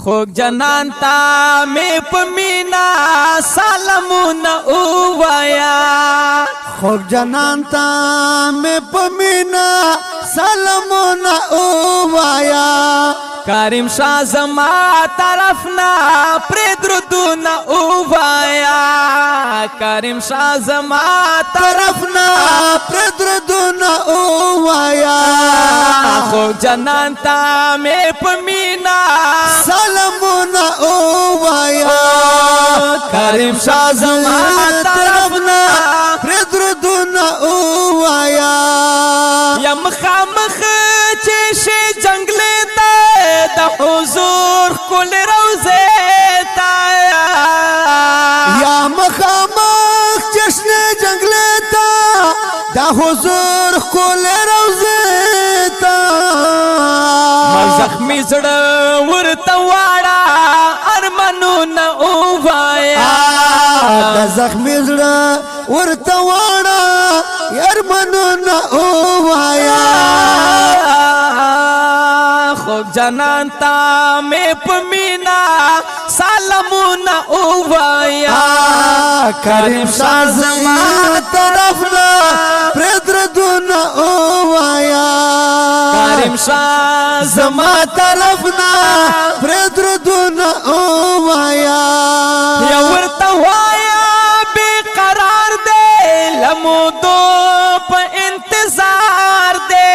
خوک جنان تا می پمینا سلامونه اوایا خوک جنان تا می پمینا سلامونه اوایا کریم شاه زما طرفنا پر درودونه اوایا کریم شاه زما طرفنا پر درودونه اوایا خوک جنان تا می پمینا سلامونه اوایا کریم شاه زما طرفنا پر درودونه اوایا یا مخامخ چې شي جنگل د حضور کل روزه تا یا مخامخ جشن جنگل تا دا حضور کل روزه تا زخمی زړه ورته واړه ارمانونه اوایا دا زخمی زړه ورته واړه ارمانونه اوایا خوب جنان تا می پمینا سلامونه اوایا کریم شاه زما طرفنا پر درودونه اوایا کریم شاه زما طرفنا پر درودونه اوایا یا ورته وایا بے قرار دے لمودو په انتظار دے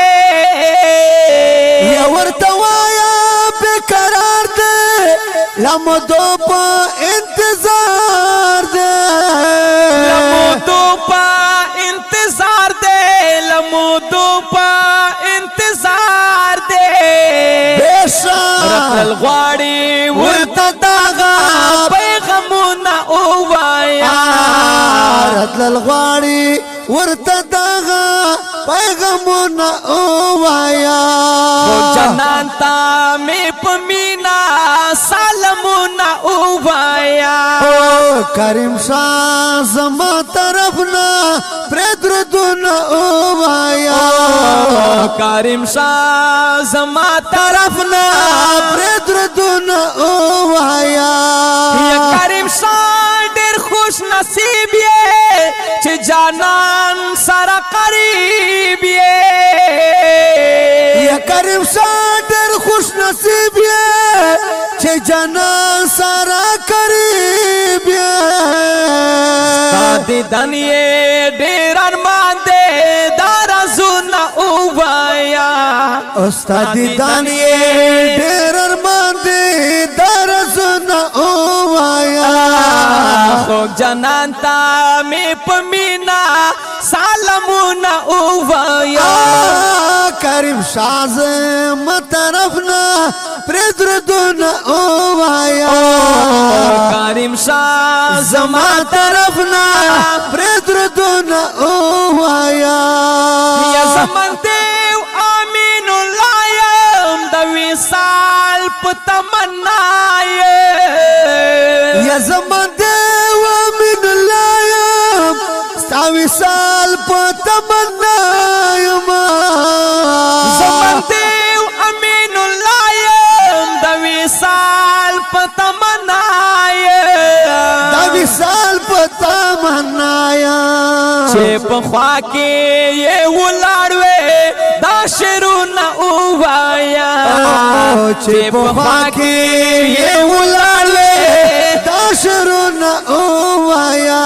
یا ورته وایا بے قرار دے لمودو په انتظار دے لمودو په انتظار دے لمودو په انتظار دے بیشا رتل غواړي ورته داغا پیغامونه اوایا رتل غواړي ورته داغا پیغامونه اوایا جنان تا می پمینا سلامونه اوایا کریم شاه زما طرفنا پر درودونه اوایا کریم شاه زما طرفنا پر درودونه اوایا یا کریم شاه ډیر خوش نصیب یې چې جانان سره قریب یې یا کریم شاه ډیر خوش نصیب یې چې جانان سره قریب یې دادی دنیې ډیر ارمان دې دارزونه اوایا استاد دانیې ډېر ارمان دې درسونه اوایا خوک جنان تا می پمینا سلامونه اوایا کریم شاه زما طرفنا پر درودونه اوایا کریم شاه زما طرفنا پر درودونه اوایا یا زمان دیو امین الله یم د وصال په تمنا یم یا زمان دیو امین الله یم ستا وصال په تمنا یم زمان دیو امین الله یم د وصال په تمنا یم دا وصال په تمنا یم چې په خوا کې یې ولاړ وې دا شعرونه اوایا چې په خوا کې یې ولاړ وې دا شعرونه اوایا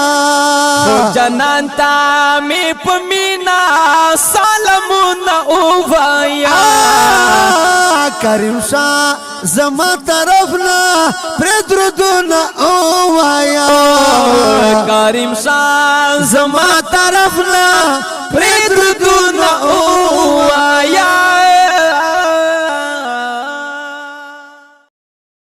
جنان تا می پمینا سلامونه اوایا کریم شاه زما طرفنا پر درودونه اوایا کریم شاه زما طرفنا پر درودونه